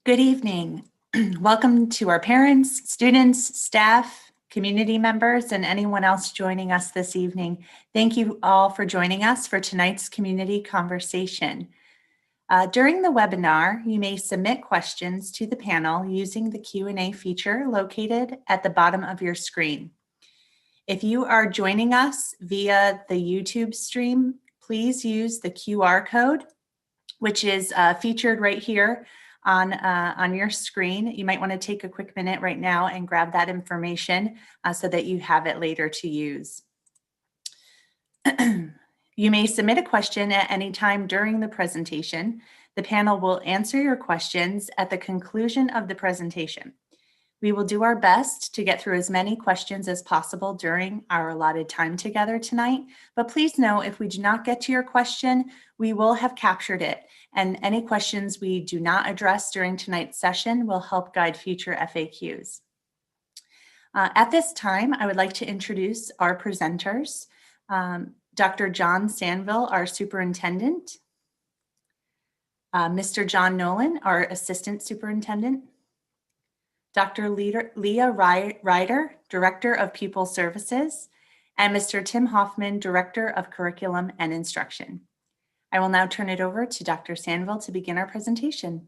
Good evening. Welcome to our parents, students, staff, community members, and anyone else joining us this evening. Thank you all for joining us for tonight's community conversation. During the webinar, you may submit questions to the panel using the Q&A feature located at the bottom of your screen. If you are joining us via the YouTube stream, please use the QR code, which is featured right here on your screen. You might want to take a quick minute right now and grab that information so that you have it later to use. You may submit a question at any time during the presentation. The panel will answer your questions at the conclusion of the presentation. We will do our best to get through as many questions as possible during our allotted time together tonight, but please know if we do not get to your question, we will have captured it, and any questions we do not address during tonight's session will help guide future FAQs. At this time, I would like to introduce our presenters. Dr. John Sandville, our superintendent, Mr. John Nolan, our assistant superintendent, Dr. Leah Ryder, Director of Pupil Services, and Mr. Tim Hoffman, Director of Curriculum and Instruction. I will now turn it over to Dr. Sandville to begin our presentation.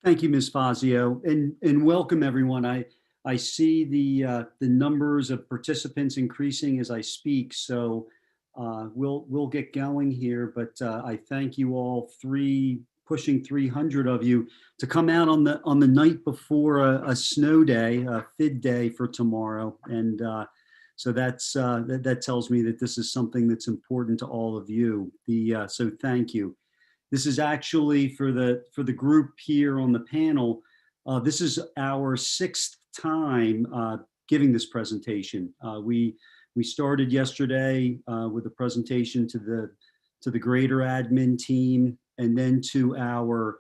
Thank you, Ms. Fazio, and welcome everyone. I see the numbers of participants increasing as I speak, so we'll get going here. But I thank you all, pushing 300 of you, to come out on the night before a snow day, a FID day for tomorrow, and so that tells me that this is something that's important to all of you. So thank you. This is actually for the group here on the panel. This is our 6th time giving this presentation. We started yesterday with a presentation to the greater admin team, and then to our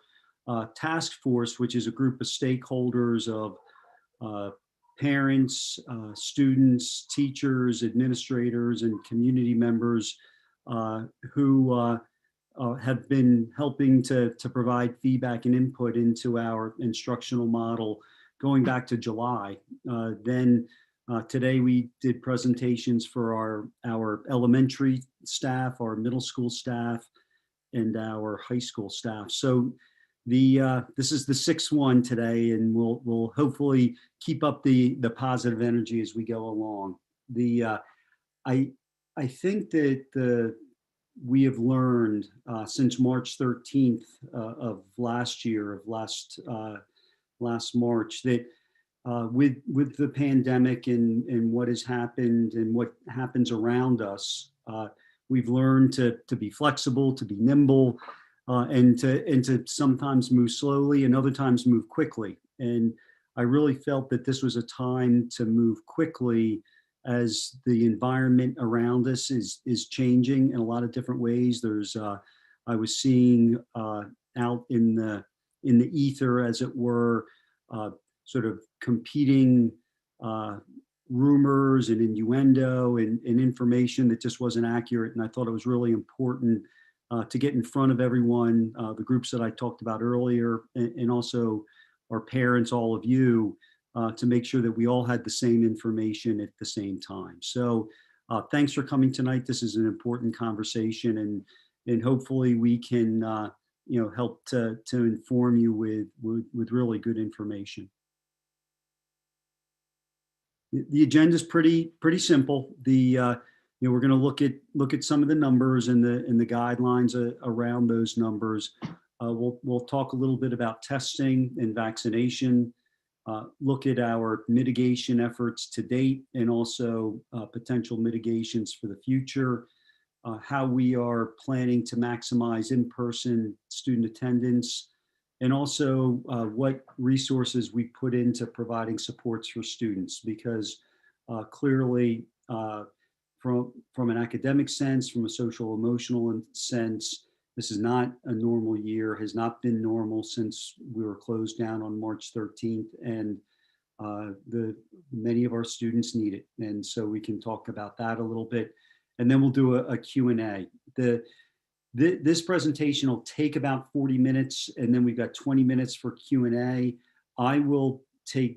task force, which is a group of stakeholders of parents, students, teachers, administrators, and community members who have been helping to provide feedback and input into our instructional model going back to July. Then today we did presentations for our elementary staff, our middle school staff, and our high school staff. So this is the 6th one today, and we'll hopefully keep up the positive energy as we go along. I think that we have learned since March 13th of last March, that with the pandemic and what has happened and what happens around us, we've learned to be flexible, to be nimble, and to sometimes move slowly and other times move quickly. And I really felt that this was a time to move quickly as the environment around us is changing in a lot of different ways. I was seeing out in the ether, as it were, sort of competing rumors and innuendo and information that just wasn't accurate. And I thought it was really important to get in front of everyone, the groups that I talked about earlier, and also our parents, all of you, to make sure that we all had the same information at the same time. So thanks for coming tonight. This is an important conversation, and hopefully we can help to inform you with really good information. The agenda is pretty simple. We're going to look at some of the numbers and the guidelines around those numbers. We'll talk a little bit about testing and vaccination. Look at our mitigation efforts to date, and also potential mitigations for the future. How we are planning to maximize in-person student attendance, and also what resources we put into providing supports for students, because clearly from an academic sense, from a social emotional sense, this is not a normal year, has not been normal since we were closed down on March 13th, and many of our students need it. And so we can talk about that a little bit, and then we'll do a Q&A. This presentation will take about 40 minutes, and then we've got 20 minutes for Q&A.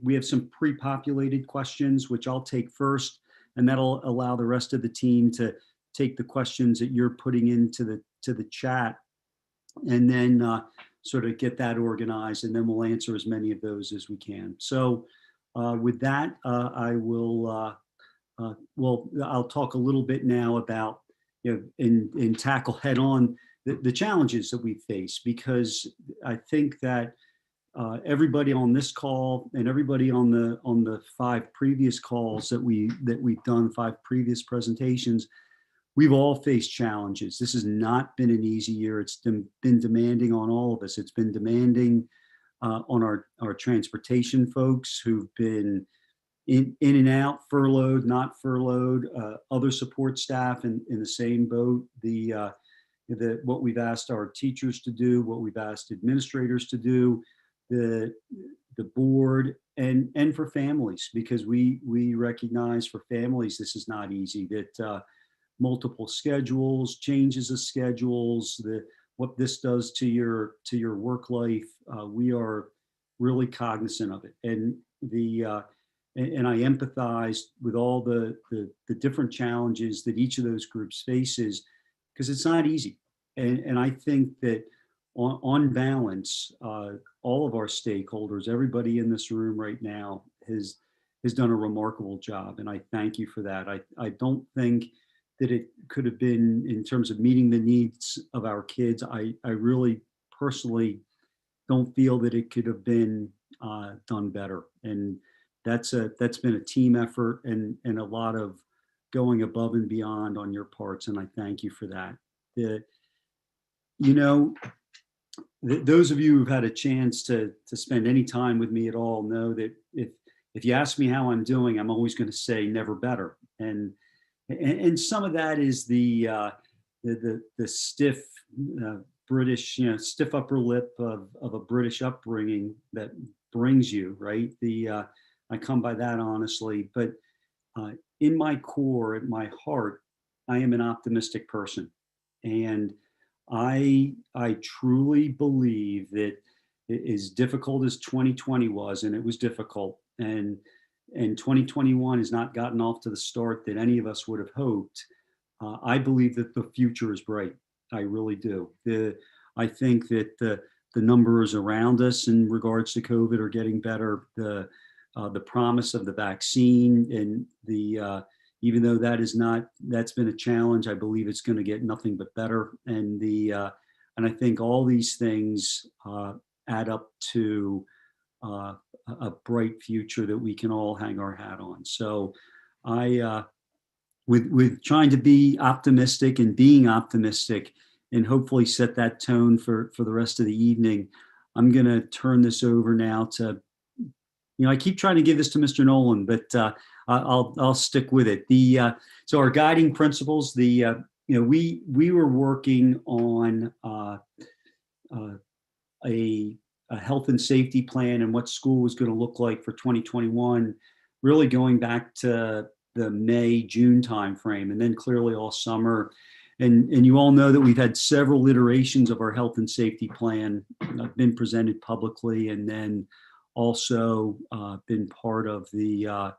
We have some pre-populated questions, which I'll take first, and that'll allow the rest of the team to take the questions that you're putting into the chat, and then sort of get that organized, and then we'll answer as many of those as we can. So with that, I'll talk a little bit now about, and tackle head on the challenges that we face, because I think that everybody on this call and everybody on the 5 previous calls that we've done, 5 previous presentations, we've all faced challenges. This has not been an easy year. It's been demanding on all of us. It's been demanding on our transportation folks who've been in and out, furloughed, not furloughed, other support staff in the same boat. What we've asked our teachers to do, what we've asked administrators to do, the board, and for families, because we recognize for families this is not easy. That multiple schedules, changes of schedules, what this does to your work life, we are really cognizant of it, and I empathize with all the different challenges that each of those groups faces, because it's not easy. And I think that on balance, all of our stakeholders, everybody in this room right now has done a remarkable job. And I thank you for that. I don't think that it could have been, in terms of meeting the needs of our kids, I really personally don't feel that it could have been done better. And that's been a team effort and a lot of going above and beyond on your parts, and I thank you for that. Those of you who've had a chance to spend any time with me at all know that if you ask me how I'm doing, I'm always going to say never better. And some of that is the stiff British, stiff upper lip of a British upbringing that brings you, right? I come by that honestly, but in my core, at my heart, I am an optimistic person. And I truly believe that as difficult as 2020 was, and it was difficult, and 2021 has not gotten off to the start that any of us would have hoped, I believe that the future is bright. I really do. I think that the numbers around us in regards to COVID are getting better. The promise of the vaccine, and even though that's been a challenge, I believe it's going to get nothing but better. And I think all these things add up to a bright future that we can all hang our hat on. So with trying to be optimistic and being optimistic, and hopefully set that tone for the rest of the evening, I'm going to turn this over now to, I keep trying to give this to Mr. Nolan, but I'll stick with it. So our guiding principles, we were working on a health and safety plan and what school was going to look like for 2021, really going back to the May, June timeframe, and then clearly all summer. And you all know that we've had several iterations of our health and safety plan been presented publicly, and then also been part of the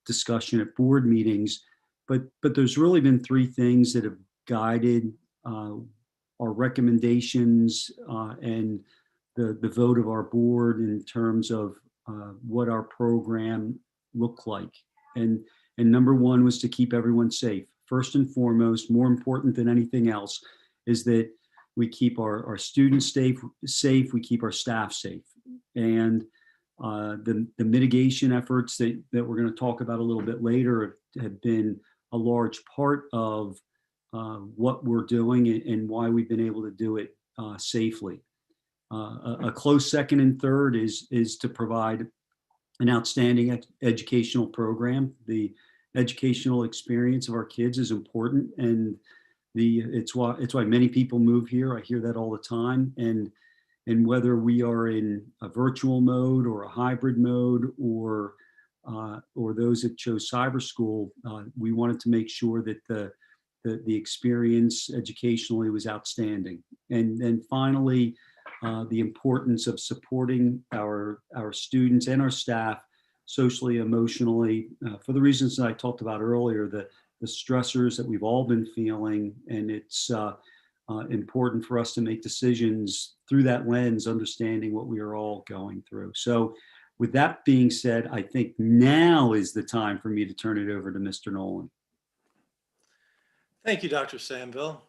discussion at board meetings. But there's really been 3 things that have guided our recommendations and the vote of our board in terms of what our program looked like. And number 1 was to keep everyone safe. First and foremost, more important than anything else, is that we keep our students safe, we keep our staff safe. And the mitigation efforts that we're going to talk about a little bit later have been a large part of what we're doing and why we've been able to do it safely. A close second and third is to provide an outstanding educational program. The educational experience of our kids is important, and it's why many people move here. I hear that all the time. And whether we are in a virtual mode or a hybrid mode or those that chose cyber school, we wanted to make sure that the experience educationally was outstanding. And then finally, the importance of supporting our students and our staff socially, emotionally, for the reasons that I talked about earlier, the stressors that we've all been feeling. And it's important for us to make decisions through that lens, understanding what we are all going through. So with that being said, I think now is the time for me to turn it over to Mr. Nolan. Thank you, Dr. Sandville.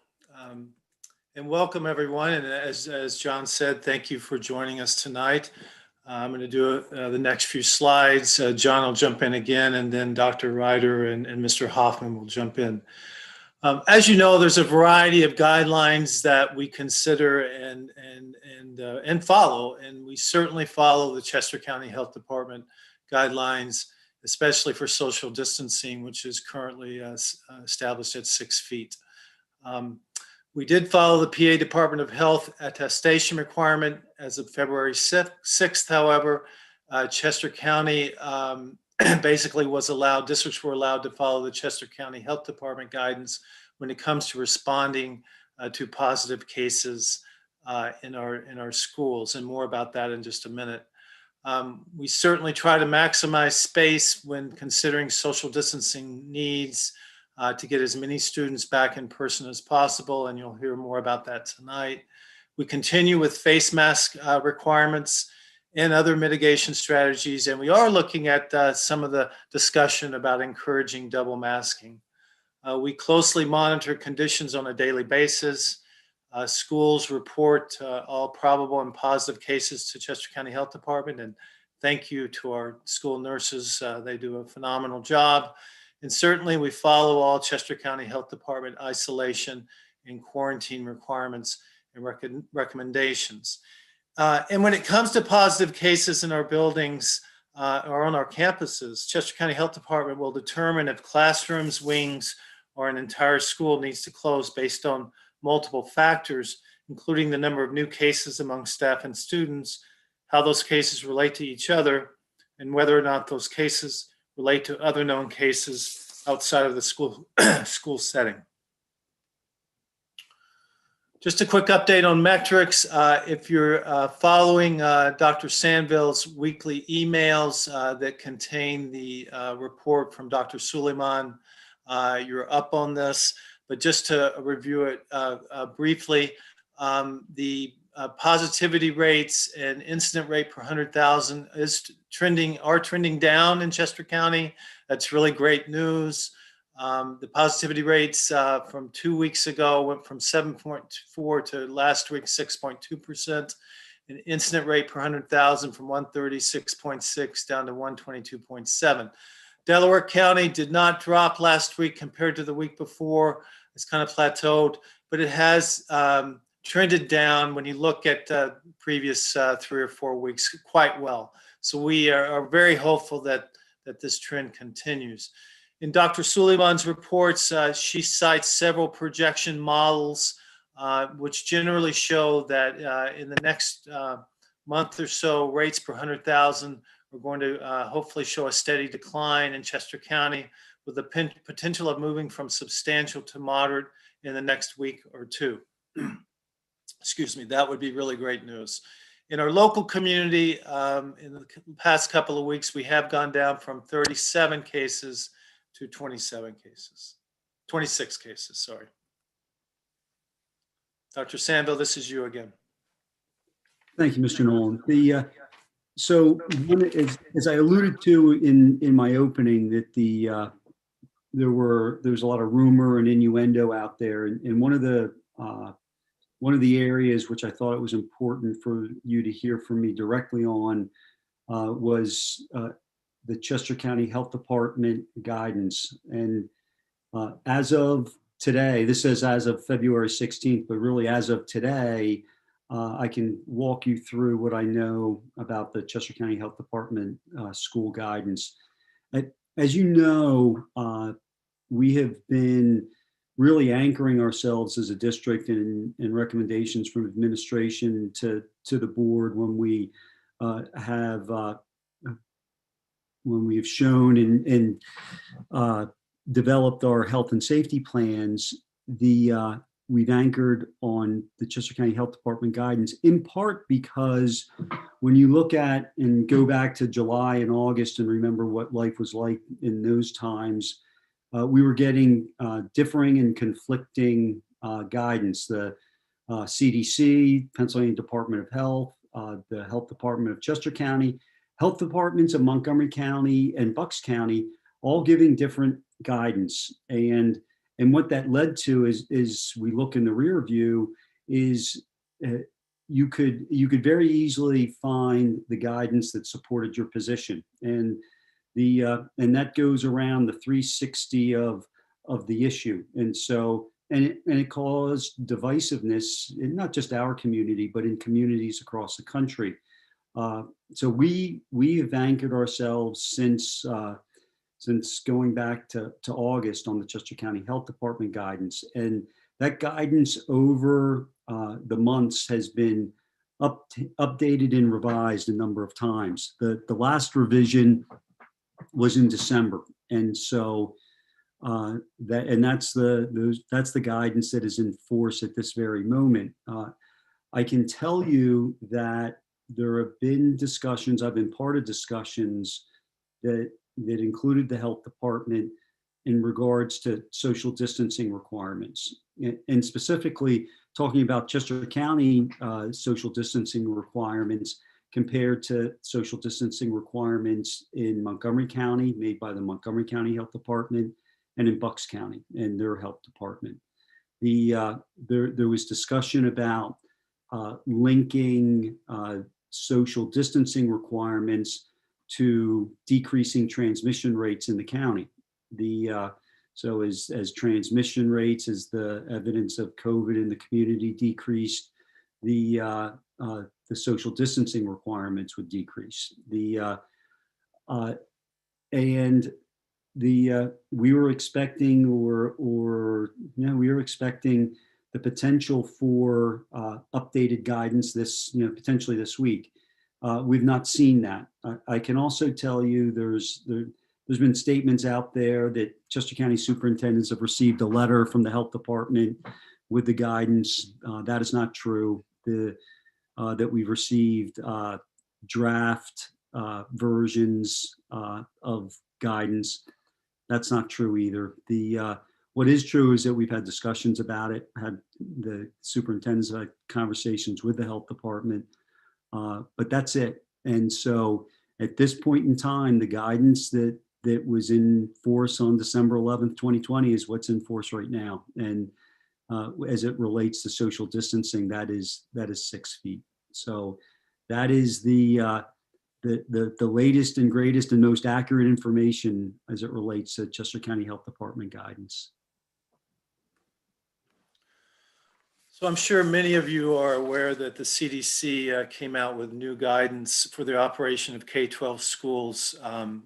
And welcome everyone. And as John said, thank you for joining us tonight. I'm going to do the next few slides. John will jump in again, and then Dr. Ryder and Mr. Hoffman will jump in. As you know, there's a variety of guidelines that we consider and follow, and we certainly follow the Chester County Health Department guidelines, especially for social distancing, which is currently established at 6 feet. We did follow the PA Department of Health attestation requirement as of February 6th. However, Chester County basically was allowed, districts were allowed to follow the Chester County Health Department guidance when it comes to responding to positive cases in our schools, and more about that in just a minute. We certainly try to maximize space when considering social distancing needs to get as many students back in person as possible, and you'll hear more about that tonight. We continue with face mask requirements and other mitigation strategies, and we are looking at some of the discussion about encouraging double masking. We closely monitor conditions on a daily basis. Schools report all probable and positive cases to Chester County Health Department, and thank you to our school nurses. They do a phenomenal job. And certainly we follow all Chester County Health Department isolation and quarantine requirements and recommendations. And when it comes to positive cases in our buildings or on our campuses, Chester County Health Department will determine if classrooms, wings, or an entire school needs to close based on multiple factors, including the number of new cases among staff and students, how those cases relate to each other, and whether or not those cases relate to other known cases outside of the school setting. Just a quick update on metrics. If you're following Dr. Sandville's weekly emails that contain the report from Dr. Suleiman, you're up on this. But just to review it briefly, the positivity rates and incident rate per 100,000 are trending down in Chester County. That's really great news. The positivity rates from 2 weeks ago went from 7.4 to last week 6.2%. An incident rate per 100,000 from 136.6 down to 122.7. Delaware County did not drop last week compared to the week before. It's kind of plateaued, but it has trended down when you look at previous 3 or 4 weeks quite well. So we are very hopeful that this trend continues. In Dr. Suleiman's reports, she cites several projection models, which generally show that in the next month or so, rates per 100,000 are going to hopefully show a steady decline in Chester County, with the potential of moving from substantial to moderate in the next week or two. Excuse me, that would be really great news. In our local community, in the past couple of weeks, we have gone down from 37 cases to 26 cases, sorry. Dr. Sandville, this is you again. Thank you, Mr. Nolan. So as I alluded to in my opening, that there's a lot of rumor and innuendo out there, and one of the areas which I thought it was important for you to hear from me directly on was the Chester County Health Department guidance. And as of today, this says as of February 16th, but really as of today, I can walk you through what I know about the Chester County Health Department school guidance. As you know, we have been really anchoring ourselves as a district in recommendations from administration to the board when we have shown and developed our health and safety plans, we've anchored on the Chester County Health Department guidance, in part because when you look at and go back to July and August and remember what life was like in those times, we were getting differing and conflicting guidance. The CDC, Pennsylvania Department of Health, the Health Department of Chester County, health departments of Montgomery County and Bucks County, all giving different guidance. And what that led to is we look in the rear view is you could very easily find the guidance that supported your position, and that goes around the 360 of the issue. And so it caused divisiveness in not just our community but in communities across the country. So we have anchored ourselves since going back to August on the Chester County Health Department guidance. And that guidance over the months has been updated and revised a number of times. The last revision was in December. And so that's the guidance that is in force at this very moment. I can tell you that there have been discussions, I've been part of discussions that included the health department in regards to social distancing requirements, and specifically talking about Chester County social distancing requirements compared to social distancing requirements in Montgomery County made by the Montgomery County Health Department and in Bucks County and their health department. There was discussion about linking social distancing requirements to decreasing transmission rates in the county. So as transmission rates, as the evidence of COVID in the community decreased, the social distancing requirements would decrease. We were expecting the potential for updated guidance potentially this week. We've not seen that. I can also tell you there's been statements out there that Chester County superintendents have received a letter from the health department with the guidance. That is not true. That we've received draft versions of guidance. That's not true either. What is true is that we've had discussions about it, had the superintendents had conversations with the health department, but that's it. And so at this point in time, the guidance that was in force on December 11th, 2020 is what's in force right now. And as it relates to social distancing, that is 6 feet. So that is the latest and greatest and most accurate information as it relates to Chester County Health Department guidance. So I'm sure many of you are aware that the CDC came out with new guidance for the operation of K-12 schools.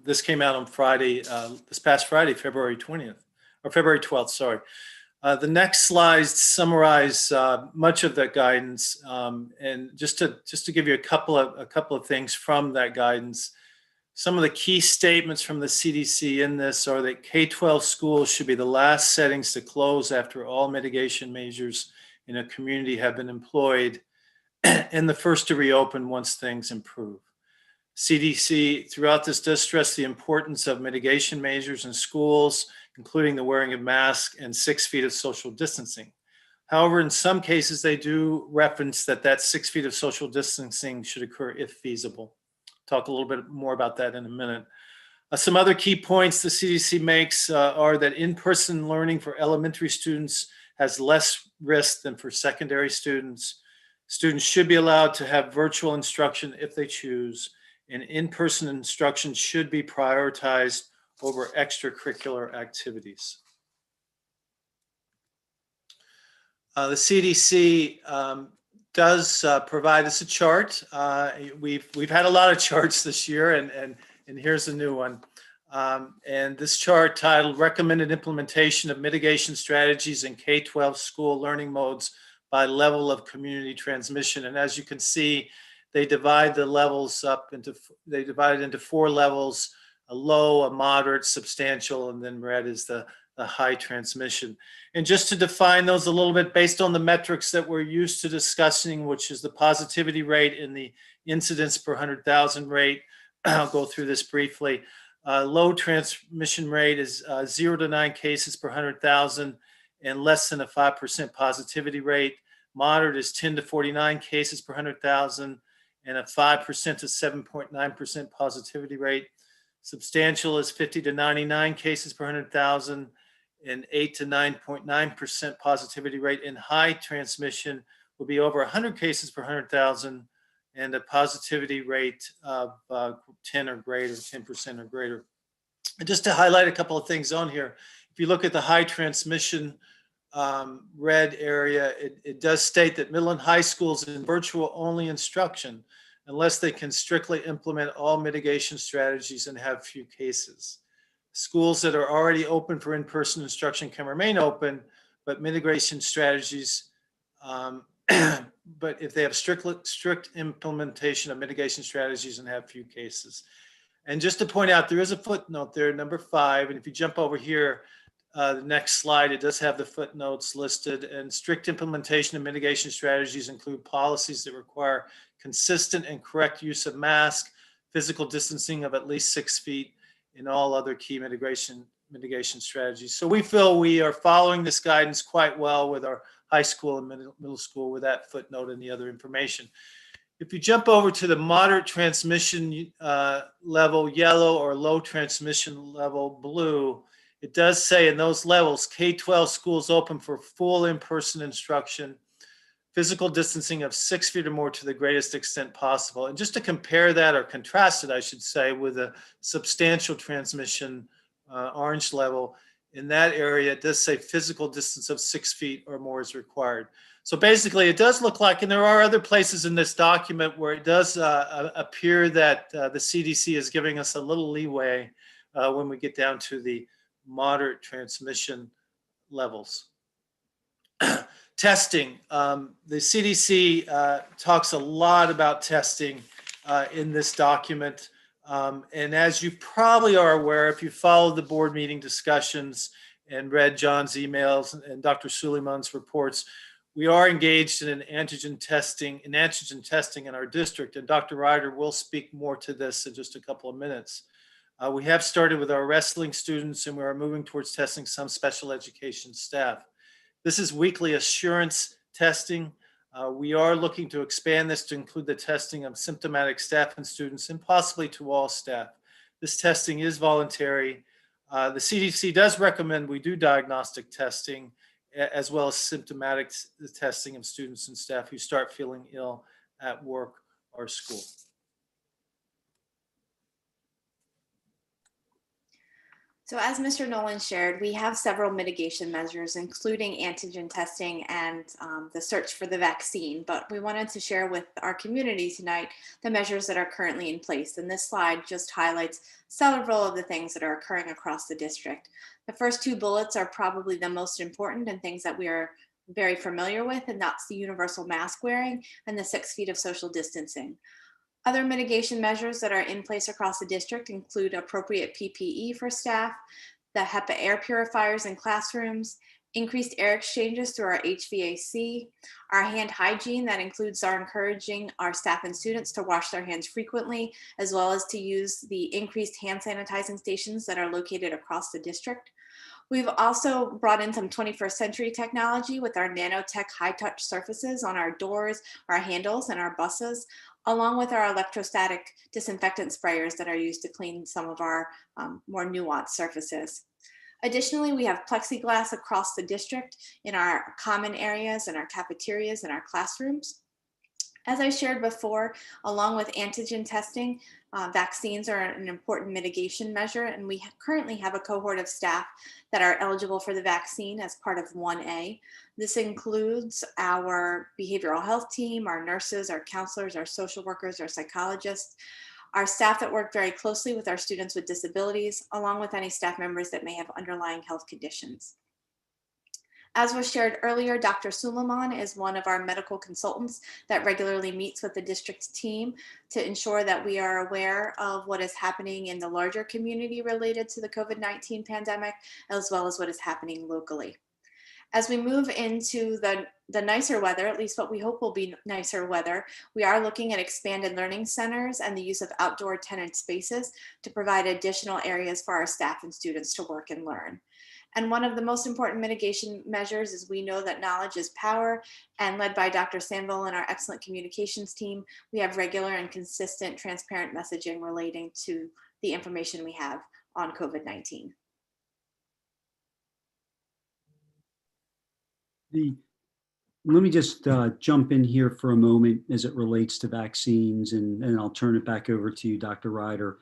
This came out on Friday, this past Friday, February 12th, sorry. The next slides summarize much of that guidance, and just to give you a couple of things from that guidance. Some of the key statements from the CDC in this are that K-12 schools should be the last settings to close after all mitigation measures in a community have been employed, and the first to reopen once things improve. CDC throughout this does stress the importance of mitigation measures in schools, including the wearing of masks and 6 feet of social distancing. However, in some cases, they do reference that 6 feet of social distancing should occur if feasible. Talk a little bit more about that in a minute. Some other key points the CDC makes are that in-person learning for elementary students has less risk than for secondary students. Students should be allowed to have virtual instruction if they choose, and in-person instruction should be prioritized over extracurricular activities. The CDC does provide us a chart. We've had a lot of charts this year, and here's a new one. And this chart titled Recommended Implementation of Mitigation Strategies in K-12 School Learning Modes by Level of Community Transmission. And as you can see, they divide the levels up into 4 levels a low, a moderate, substantial, and then red is the high transmission. And just to define those a little bit based on the metrics that we're used to discussing, which is the positivity rate and the incidence per 100,000 rate. I'll go through this briefly. Low transmission rate is 0 to 9 cases per 100,000 and less than a 5% positivity rate. Moderate is 10 to 49 cases per 100,000 and a 5% to 7.9% positivity rate. Substantial is 50 to 99 cases per 100,000 and 8 to 9.9% positivity rate. And high transmission will be over 100 cases per 100,000 and a positivity rate of 10 or greater, 10% or greater. And just to highlight a couple of things on here, if you look at the high transmission red area, it does state that middle and high schools in virtual only instruction, unless they can strictly implement all mitigation strategies and have few cases. Schools that are already open for in-person instruction can remain open, but mitigation strategies, but if they have strict implementation of mitigation strategies and have few cases. And just to point out, there is a footnote there, number 5, and if you jump over here, the next slide, it does have the footnotes listed, and strict implementation of mitigation strategies include policies that require consistent and correct use of masks, physical distancing of at least 6 feet, and all other key mitigation strategies. So we feel we are following this guidance quite well with our high school and middle school with that footnote and the other information. If you jump over to the moderate transmission level yellow or low transmission level blue, it does say in those levels, K-12 schools open for full in-person instruction, physical distancing of 6 feet or more to the greatest extent possible. And just to compare that, or contrast it, I should say, with a substantial transmission orange level, in that area, it does say physical distance of 6 feet or more is required. So basically, it does look like, and there are other places in this document where it does appear that the CDC is giving us a little leeway when we get down to the moderate transmission levels. Testing. The CDC talks a lot about testing in this document. And as you probably are aware, if you followed the board meeting discussions and read John's emails and Dr. Suleiman's reports, we are engaged in antigen testing in our district. And Dr. Ryder will speak more to this in just a couple of minutes. We have started with our wrestling students, and we are moving towards testing some special education staff. This is weekly assurance testing. We are looking to expand this to include the testing of symptomatic staff and students, and possibly to all staff. This testing is voluntary. The CDC does recommend we do diagnostic testing, as well as symptomatic testing of students and staff who start feeling ill at work or school. So as Mr. Nolan shared, we have several mitigation measures, including antigen testing and the search for the vaccine, but we wanted to share with our community tonight the measures that are currently in place. And this slide just highlights several of the things that are occurring across the district. The first 2 bullets are probably the most important and things that we are very familiar with, and that's the universal mask wearing and the 6 feet of social distancing. Other mitigation measures that are in place across the district include appropriate PPE for staff, the HEPA air purifiers in classrooms, increased air exchanges through our HVAC, our hand hygiene that includes our encouraging our staff and students to wash their hands frequently, as well as to use the increased hand sanitizing stations that are located across the district. We've also brought in some 21st century technology with our nanotech high touch surfaces on our doors, our handles, and our buses, along with our electrostatic disinfectant sprayers that are used to clean some of our more nuanced surfaces. Additionally, we have plexiglass across the district in our common areas and our cafeterias and our classrooms. As I shared before, along with antigen testing, vaccines are an important mitigation measure, and we currently have a cohort of staff that are eligible for the vaccine as part of 1A. This includes our behavioral health team, our nurses, our counselors, our social workers, our psychologists, our staff that work very closely with our students with disabilities, along with any staff members that may have underlying health conditions. As was shared earlier, Dr. Suleiman is one of our medical consultants that regularly meets with the district's team to ensure that we are aware of what is happening in the larger community related to the COVID-19 pandemic, as well as what is happening locally. As we move into the nicer weather, at least what we hope will be nicer weather, we are looking at expanded learning centers and the use of outdoor tenant spaces to provide additional areas for our staff and students to work and learn. And one of the most important mitigation measures is we know that knowledge is power, and led by Dr. Sanville and our excellent communications team, we have regular and consistent transparent messaging relating to the information we have on COVID-19. Let me just jump in here for a moment as it relates to vaccines, and I'll turn it back over to you, Dr. Ryder.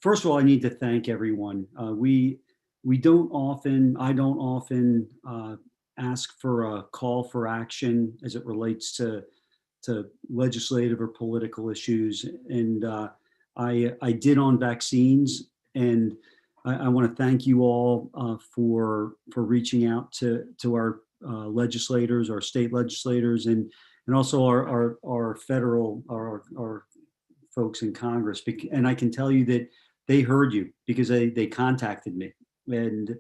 First of all, I need to thank everyone. I don't often ask for a call for action as it relates to legislative or political issues, and I did on vaccines, and I want to thank you all for reaching out to our legislators, our state legislators, and also our federal our folks in Congress. And I can tell you that they heard you because they contacted me, and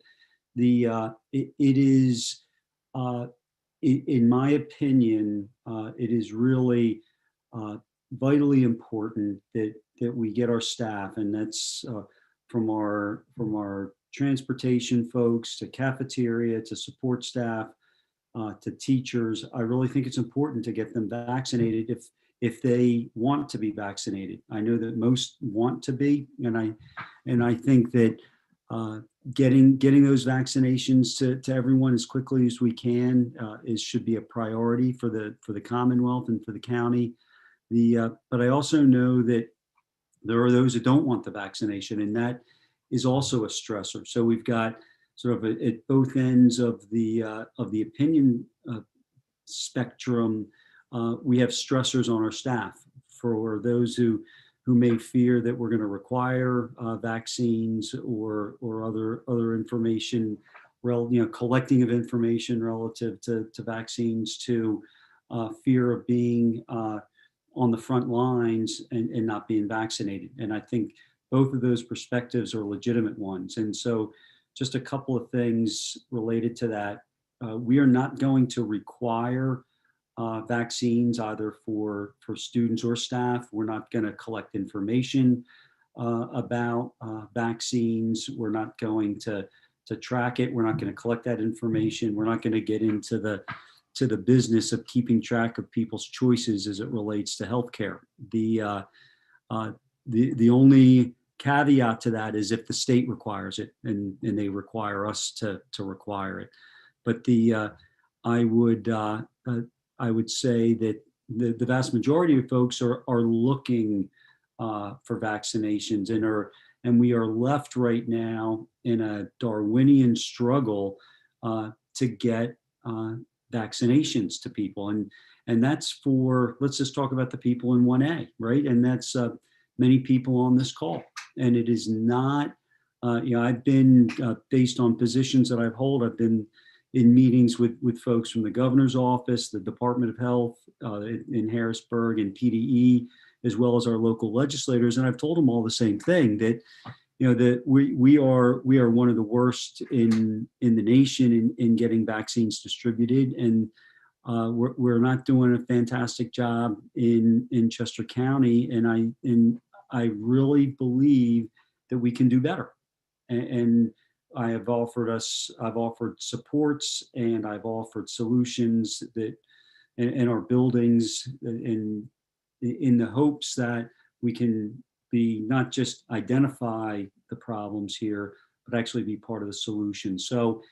it is in my opinion it is really vitally important that we get our staff, and that's from our transportation folks to cafeteria to support staff to teachers. I really think it's important to get them vaccinated if they want to be vaccinated. I know that most want to be, and I think that getting those vaccinations to everyone as quickly as we can should be a priority for the Commonwealth and for the county. But I also know that there are those that don't want the vaccination, and that is also a stressor. So we've got sort of at both ends of the opinion spectrum. We have stressors on our staff. For those who may fear that we're going to require vaccines or other information, collecting of information relative to vaccines, to fear of being on the front lines and not being vaccinated. And I think both of those perspectives are legitimate ones. And so just a couple of things related to that. We are not going to require vaccines either for students or staff. We're not going to collect information about vaccines. We're not going to track it. We're not going to collect that information. We're not going to get into the business of keeping track of people's choices as it relates to healthcare. The only caveat to that is if the state requires it, and they require us to require it. But I would say that the vast majority of folks are looking for vaccinations, and we are left right now in a Darwinian struggle to get vaccinations to people, and that's for, let's just talk about the people in 1A, right? And that's many people on this call, and it is not. I've been based on positions that I've held. I've been in meetings with folks from the governor's office, the Department of Health in Harrisburg, and PDE, as well as our local legislators, and I've told them all the same thing, that that we are one of the worst in the nation in getting vaccines distributed, and we're not doing a fantastic job in Chester County, and I really believe that we can do better, and I've offered supports, and I've offered solutions that in our buildings in the hopes that we can be not just identify the problems here, but actually be part of the solution. So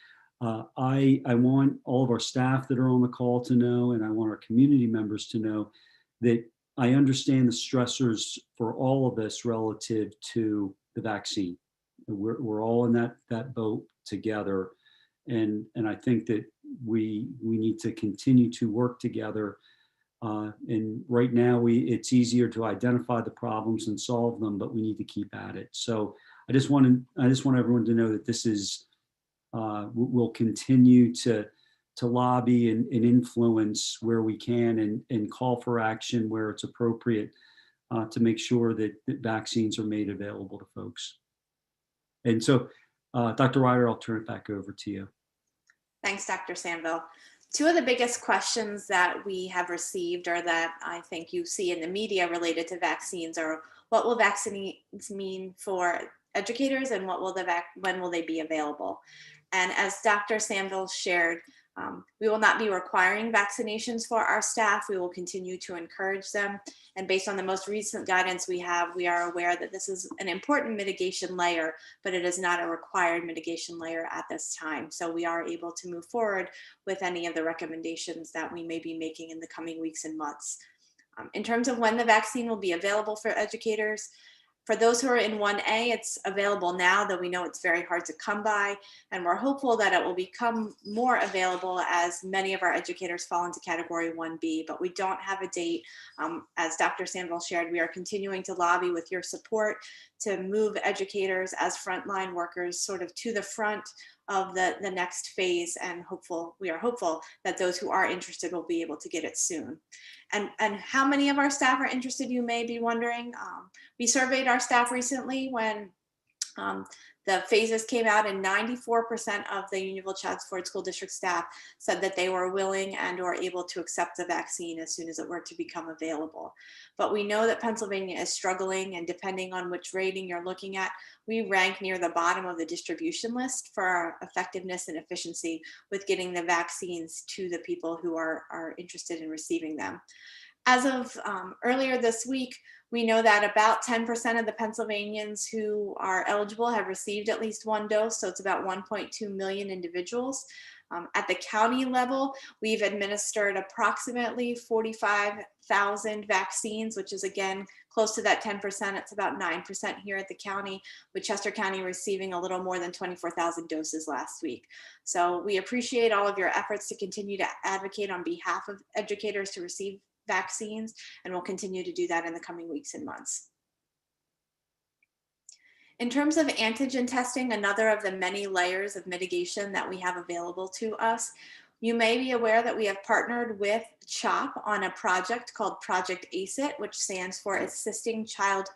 I want all of our staff that are on the call to know, and I want our community members to know that I understand the stressors for all of us relative to the vaccine. We're all in that boat together, and I think that we need to continue to work together. And right now, it's easier to identify the problems and solve them, but we need to keep at it. So I just want everyone to know that this is we'll continue to lobby and influence where we can and call for action where it's appropriate to make sure that vaccines are made available to folks. And so, Dr. Ryder, I'll turn it back over to you. Thanks, Dr. Sanville. Two of the biggest questions that we have received, or that I think you see in the media related to vaccines, are what will vaccines mean for educators, and when will they be available? And as Dr. Sanville shared, we will not be requiring vaccinations for our staff. We will continue to encourage them. And based on the most recent guidance we have, we are aware that this is an important mitigation layer, but it is not a required mitigation layer at this time. So we are able to move forward with any of the recommendations that we may be making in the coming weeks and months. In terms of when the vaccine will be available for educators, for those who are in 1A, it's available now, though we know it's very hard to come by, and we're hopeful that it will become more available as many of our educators fall into category 1B, but we don't have a date. As Dr. Sanville shared, we are continuing to lobby with your support to move educators as frontline workers sort of to the front of the next phase, and we are hopeful that those who are interested will be able to get it soon. And how many of our staff are interested, you may be wondering. We surveyed our staff recently when the phases came out, and 94% of the Unionville-Childs Ford School District staff said that they were willing and or able to accept the vaccine as soon as it were to become available. But we know that Pennsylvania is struggling, and depending on which rating you're looking at, we rank near the bottom of the distribution list for our effectiveness and efficiency with getting the vaccines to the people who are interested in receiving them. As of earlier this week, we know that about 10% of the Pennsylvanians who are eligible have received at least one dose, so it's about 1.2 million individuals. At the county level, we've administered approximately 45,000 vaccines, which is again close to that 10%. It's about 9% here at the county, with Chester County receiving a little more than 24,000 doses last week. So we appreciate all of your efforts to continue to advocate on behalf of educators to receive vaccines, and we'll continue to do that in the coming weeks and months. In terms of antigen testing, another of the many layers of mitigation that we have available to us, you may be aware that we have partnered with CHOP on a project called Project ACEIT, which stands for Assisting Childhood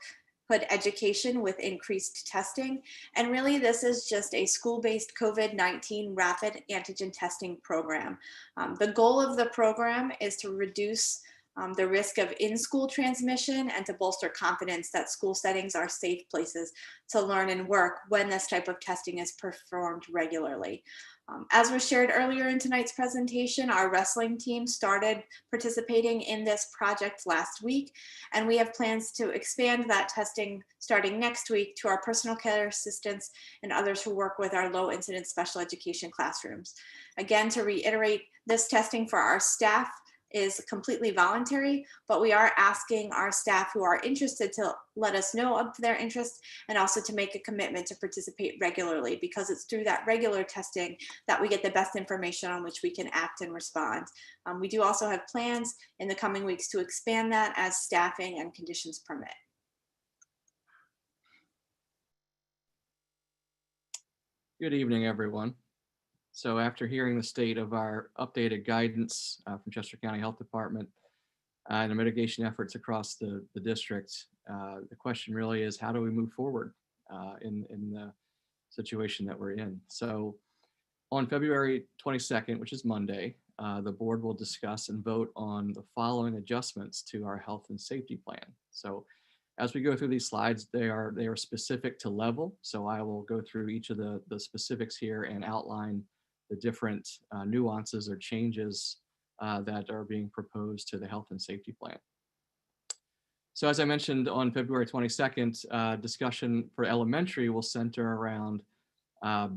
Education with Increased Testing. And really, this is just a school-based COVID-19 rapid antigen testing program. The goal of the program is to reduce the risk of in-school transmission and to bolster confidence that school settings are safe places to learn and work when this type of testing is performed regularly. As was shared earlier in tonight's presentation, our wrestling team started participating in this project last week, and we have plans to expand that testing starting next week to our personal care assistants and others who work with our low incidence special education classrooms. Again, to reiterate, this testing for our staff is completely voluntary, but we are asking our staff who are interested to let us know of their interest, and also to make a commitment to participate regularly, because it's through that regular testing that we get the best information on which we can act and respond. We do also have plans in the coming weeks to expand that as staffing and conditions permit. Good evening, everyone. So after hearing the state of our updated guidance from Chester County Health Department and the mitigation efforts across the district, the question really is, how do we move forward in the situation that we're in? So on February 22nd, which is Monday, the board will discuss and vote on the following adjustments to our health and safety plan. So as we go through these slides, they are specific to level. So I will go through each of the specifics here and outline the different nuances or changes that are being proposed to the health and safety plan. So as I mentioned on February 22nd, discussion for elementary will center around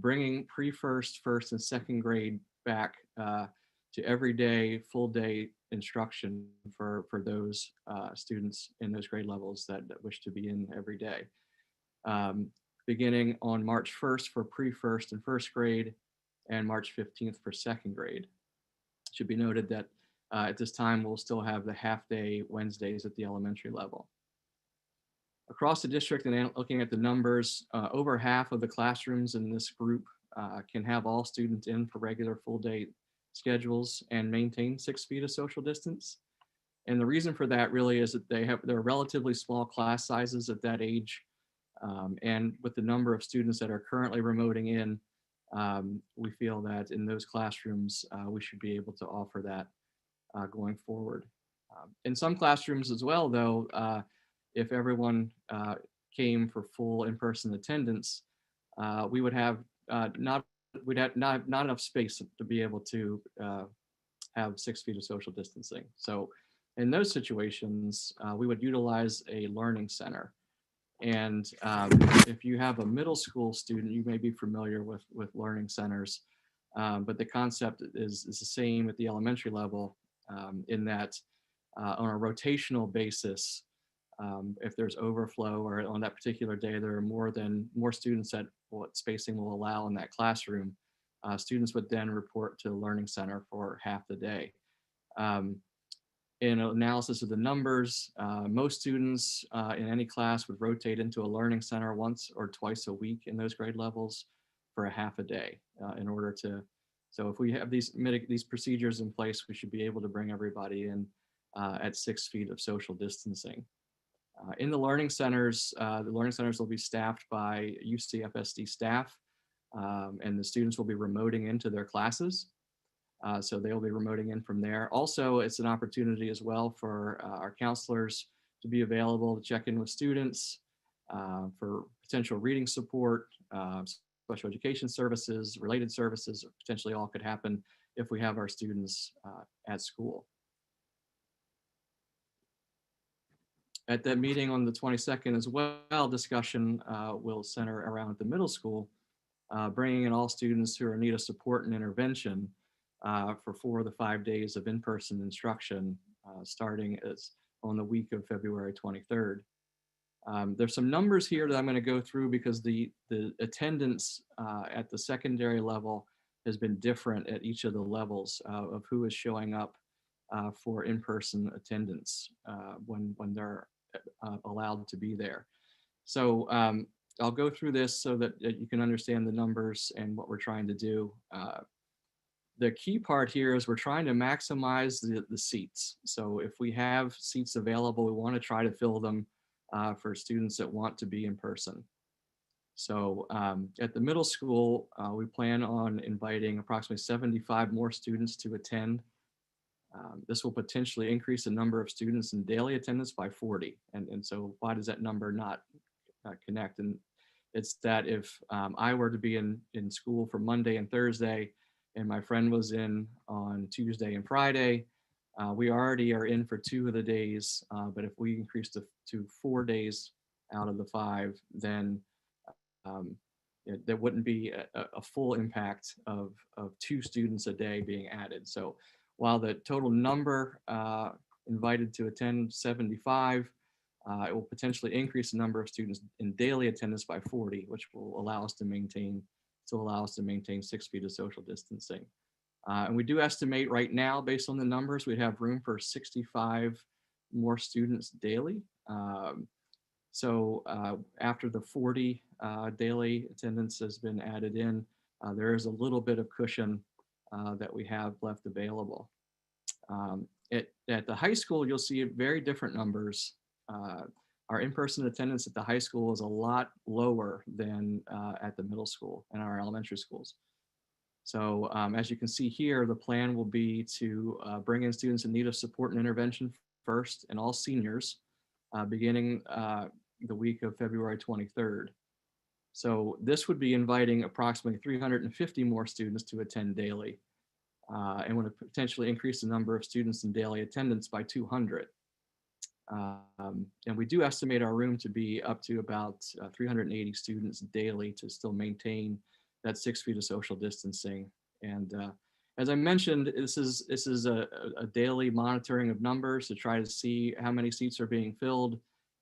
bringing pre-first, first, and second grade back to everyday, full day instruction for those students in those grade levels that wish to be in every day. Beginning on March 1st for pre-first and first grade, and March 15th for second grade. It should be noted that at this time, we'll still have the half-day Wednesdays at the elementary level. Across the district, and looking at the numbers, over half of the classrooms in this group can have all students in for regular full day schedules and maintain 6 feet of social distance. And the reason for that really is that they're relatively small class sizes at that age. And with the number of students that are currently remoting in, we feel that in those classrooms, we should be able to offer that going forward. In some classrooms as well, though, if everyone came for full in-person attendance, we would have not enough space to be able to have 6 feet of social distancing. So in those situations, we would utilize a learning center. And if you have a middle school student, you may be familiar with learning centers, but the concept is the same at the elementary level, in that on a rotational basis, if there's overflow or on that particular day there are more students that what spacing will allow in that classroom, students would then report to the learning center for half the day. In analysis of the numbers, most students in any class would rotate into a learning center once or twice a week in those grade levels for a half a day in order to, so if we have these procedures in place, we should be able to bring everybody in at 6 feet of social distancing. In the learning centers will be staffed by UCFSD staff, and the students will be remoting into their classes. So they'll be remoting in from there. Also, it's an opportunity as well for our counselors to be available to check in with students for potential reading support, special education services, related services, potentially all could happen if we have our students at school. At that meeting on the 22nd as well, discussion will center around the middle school, bringing in all students who are in need of support and intervention for 4 of the 5 days of in-person instruction, starting on the week of February 23rd. There's some numbers here that I'm going to go through because the attendance at the secondary level has been different at each of the levels of who is showing up for in-person attendance when they're allowed to be there. So I'll go through this so that you can understand the numbers and what we're trying to do. The key part here is we're trying to maximize the seats. So if we have seats available, we want to try to fill them for students that want to be in person. So at the middle school, we plan on inviting approximately 75 more students to attend. This will potentially increase the number of students in daily attendance by 40. And so why does that number not connect? And it's that if I were to be in school for Monday and Thursday, and my friend was in on Tuesday and Friday, we already are in for 2 of the days, but if we increase to 4 days out of the 5, then there wouldn't be a full impact of 2 students a day being added. So while the total number invited to attend 75, it will potentially increase the number of students in daily attendance by 40, which will allow us to maintain 6 feet of social distancing. And we do estimate right now, based on the numbers, we'd have room for 65 more students daily. So after the 40 daily attendance has been added in, there is a little bit of cushion that we have left available. At the high school, you'll see very different numbers. Our in-person attendance at the high school is a lot lower than at the middle school and our elementary schools. So as you can see here, the plan will be to bring in students in need of support and intervention first, and all seniors, beginning the week of February 23rd. So this would be inviting approximately 350 more students to attend daily, and would potentially increase the number of students in daily attendance by 200. And we do estimate our room to be up to about 380 students daily to still maintain that 6 feet of social distancing. And as I mentioned, this is a daily monitoring of numbers to try to see how many seats are being filled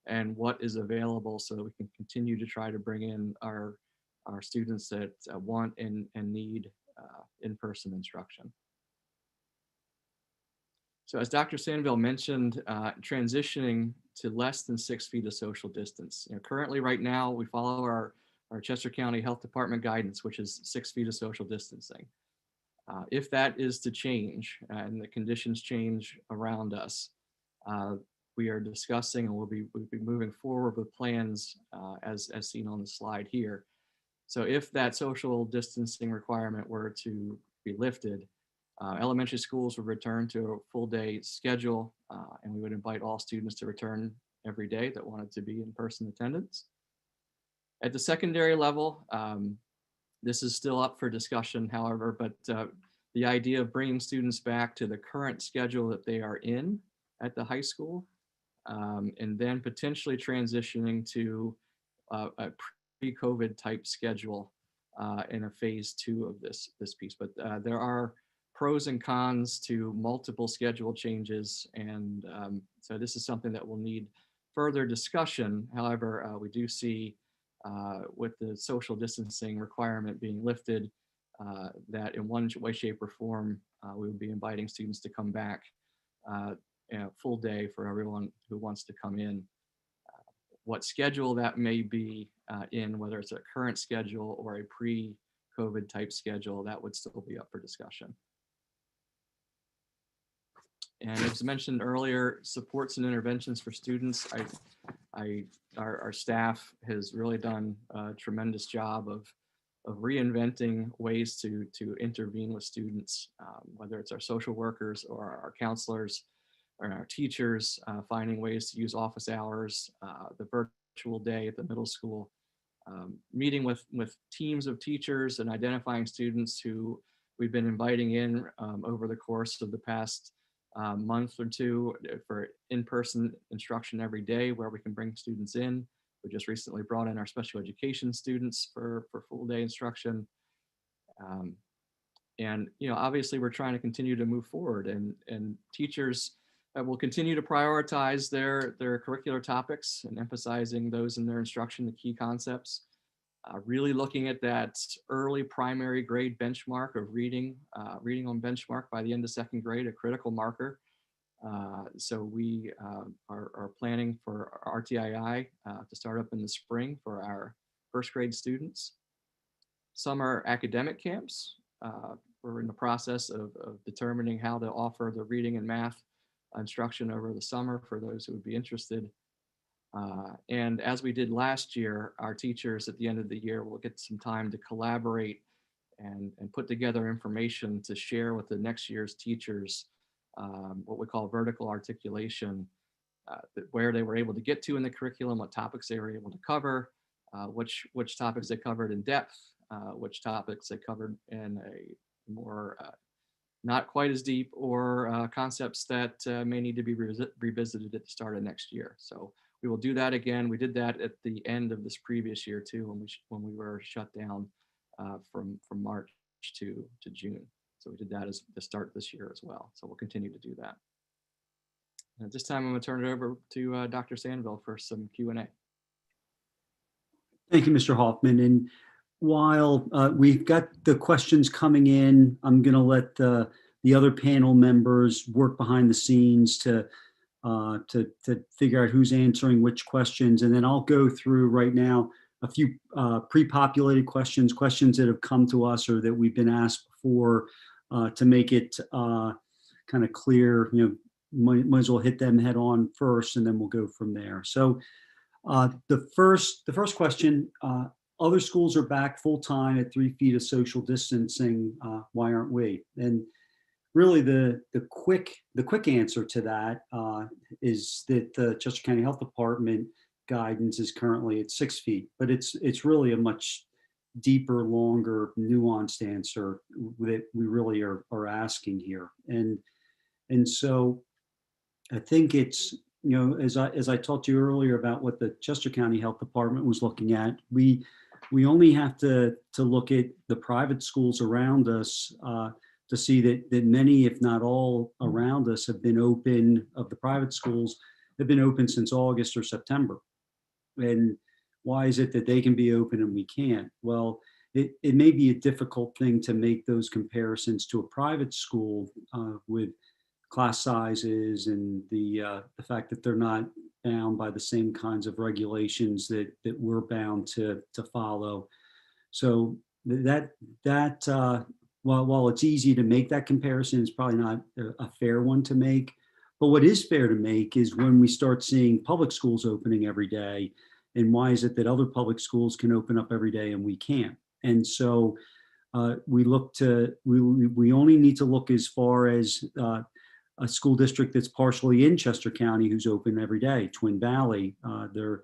and what is available, so that we can continue to try to bring in our students that want and need in-person instruction. So as Dr. Sandville mentioned, transitioning to less than 6 feet of social distance. Currently right now, we follow our our Chester County Health Department guidance, which is 6 feet of social distancing. If that is to change and the conditions change around us, we are discussing and we'll be moving forward with plans as seen on the slide here. So if that social distancing requirement were to be lifted, elementary schools would return to a full day schedule, and we would invite all students to return every day that wanted to be in person attendance. At the secondary level, this is still up for discussion, however, but the idea of bringing students back to the current schedule that they are in at the high school, and then potentially transitioning to a pre-COVID type schedule in a phase 2 of this piece. But there are pros and cons to multiple schedule changes, and so this is something that will need further discussion. However, we do see with the social distancing requirement being lifted, that in one way, shape, or form, we would be inviting students to come back full day for everyone who wants to come in. What schedule that may be in, whether it's a current schedule or a pre-COVID type schedule, that would still be up for discussion. And as mentioned earlier, supports and interventions for students. Our staff has really done a tremendous job of reinventing ways to intervene with students, whether it's our social workers or our counselors or our teachers, finding ways to use office hours, the virtual day at the middle school, meeting with teams of teachers and identifying students who we've been inviting in over the course of the past month or two for in-person instruction every day, where we can bring students in. We just recently brought in our special education students for full day instruction. And obviously we're trying to continue to move forward, and teachers will continue to prioritize their curricular topics and emphasizing those in their instruction, the key concepts. Really looking at that early primary grade benchmark of reading on benchmark by the end of second grade, a critical marker. So we are planning for RTII to start up in the spring for our first grade students. Summer academic camps. We're in the process of determining how to offer the reading and math instruction over the summer for those who would be interested. And as we did last year, our teachers at the end of the year will get some time to collaborate and put together information to share with the next year's teachers, what we call vertical articulation, where they were able to get to in the curriculum, what topics they were able to cover, which topics they covered in depth, which topics they covered in a more not quite as deep, or concepts that may need to be revisited at the start of next year. So we will do that again. We did that at the end of this previous year too, when we were shut down from March to June. So we did that as the start this year as well. So we'll continue to do that. And at this time, I'm going to turn it over to Dr. Sandville for some Q&A. Thank you, Mr. Hoffman. And while we've got the questions coming in, I'm going to let the other panel members work behind the scenes to figure out who's answering which questions. And then I'll go through right now a few pre-populated questions that have come to us or that we've been asked before, to make it kind of clear. Might as well hit them head on first, and then we'll go from there. So the first question, other schools are back full time at 3 feet of social distancing. Why aren't we? And really, the quick answer to that is that the Chester County Health Department guidance is currently at 6 feet, but it's really a much deeper, longer, nuanced answer that we really are asking here. And so I think it's, as I talked to you earlier about what the Chester County Health Department was looking at, we only have to look at the private schools around us to see that many, if not all around us, have been open, of the private schools, have been open since August or September. And why is it that they can be open and we can't? Well, it may be a difficult thing to make those comparisons to a private school with class sizes and the fact that they're not bound by the same kinds of regulations that we're bound to follow. So while it's easy to make that comparison, it's probably not a fair one to make. But what is fair to make is when we start seeing public schools opening every day, and why is it that other public schools can open up every day and we can't? And so we only need to look as far as a school district that's partially in Chester County who's open every day, Twin Valley. They're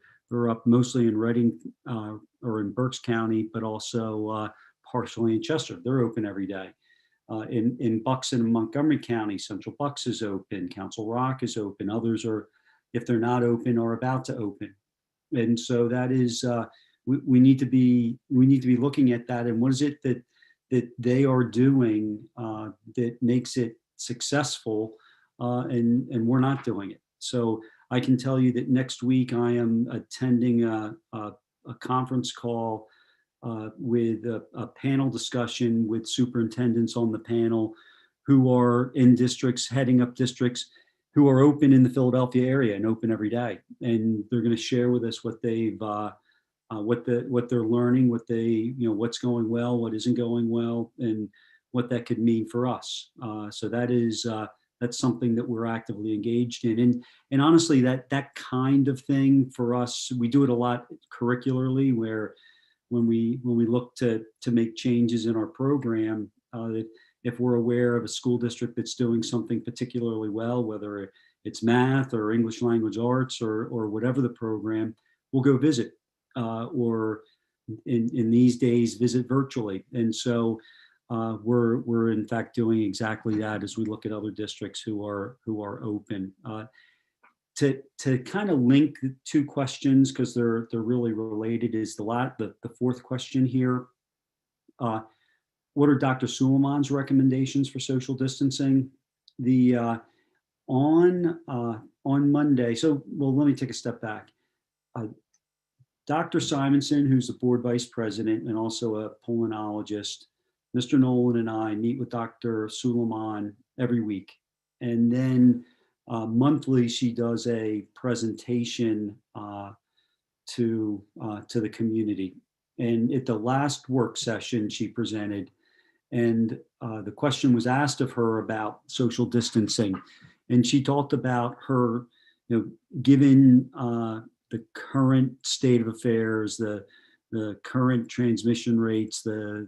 up mostly in Reading or in Berks County, but also partially in Chester. They're open every day. In Bucks and Montgomery County, Central Bucks is open, Council Rock is open. Others are, if they're not open, are about to open. And so that is, we need to be looking at that, and what is it that they are doing that makes it successful, and we're not doing it. So I can tell you that next week I am attending a conference call with a panel discussion with superintendents on the panel who are in districts, heading up districts who are open in the Philadelphia area and open every day. And they're going to share with us what they've what they're learning, what's going well, what isn't going well, and what that could mean for us. So that's something that we're actively engaged in. And honestly, that kind of thing for us, we do it a lot curricularly, where when we look to make changes in our program, if we're aware of a school district that's doing something particularly well, whether it's math or English language arts or whatever the program, we'll go visit, or in these days, visit virtually. And so we're in fact doing exactly that as we look at other districts who are open. To kind of link the two questions, because they're really related, is the fourth question here. What are Dr. Suleiman's recommendations for social distancing? On Monday, let me take a step back. Dr. Simonson, who's the board vice president and also a pulmonologist, Mr. Nolan and I meet with Dr. Suleiman every week. And then monthly, she does a presentation to the community. And at the last work session, she presented, and the question was asked of her about social distancing. And she talked about her, given the current state of affairs, the current transmission rates, the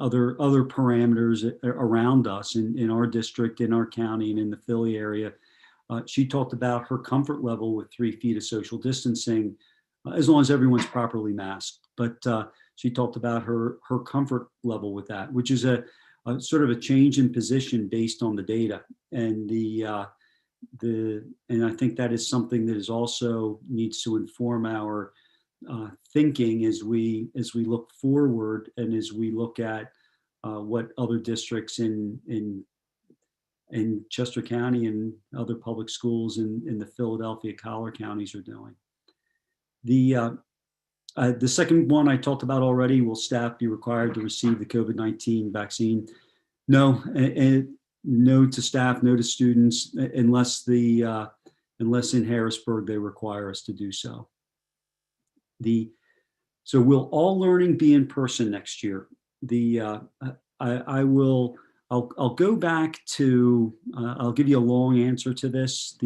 other parameters around us in our district, in our county, and in the Philly area. She talked about her comfort level with 3 feet of social distancing, as long as everyone's properly masked. But she talked about her comfort level with that, which is a sort of a change in position based on the data. And and I think that is something that is also needs to inform our thinking as we look forward, and as we look at what other districts in Chester County and other public schools in the Philadelphia collar counties are doing. The second one I talked about already: will staff be required to receive the COVID-19 vaccine? No, no to staff, no to students, unless in Harrisburg they require us to do so. So will all learning be in person next year? I'll go back to, I'll give you a long answer to this,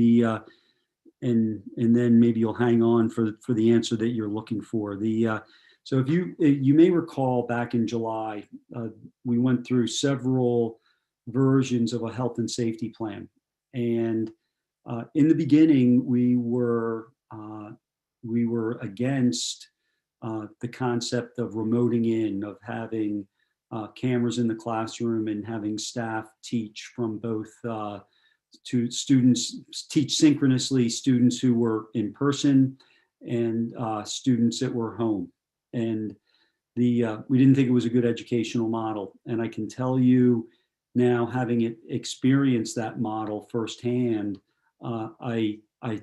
and then maybe you'll hang on for the answer that you're looking for. So if you may recall, back in July, we went through several versions of a health and safety plan. And in the beginning, we were against the concept of remoting in, of having cameras in the classroom and having staff teach from both to students, teach synchronously, students who were in person and students that were home. And we didn't think it was a good educational model. And I can tell you now, having experienced that model firsthand, I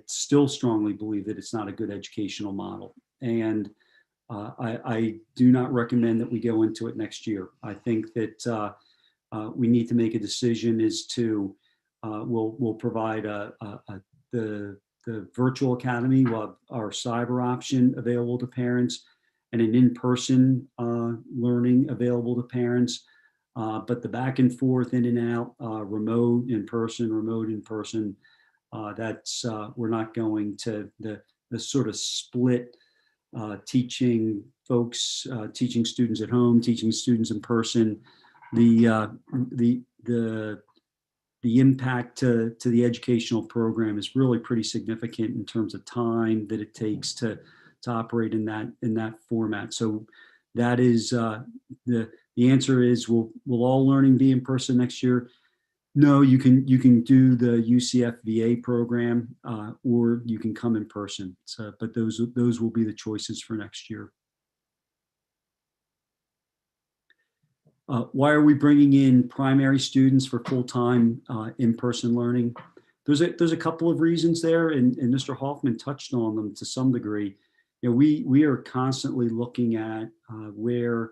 still strongly believe that it's not a good educational model. And I do not recommend that we go into it next year. I think that we need to make a decision as to we'll provide the virtual academy. We'll have our cyber option available to parents and an in-person learning available to parents. But the back and forth, in and out, remote in person, that's we're not going to the sort of split teaching folks, teaching students at home, teaching students in person. The impact to the educational program is really pretty significant in terms of time that it takes to operate in that format. So that is the answer is will all learning be in person next year? No, you can do the UCF-VA program or you can come in person. So, but those will be the choices for next year. Why are we bringing in primary students for full-time in-person learning? There's a couple of reasons there, and Mr. Hoffman touched on them to some degree. You know, we are constantly looking at where,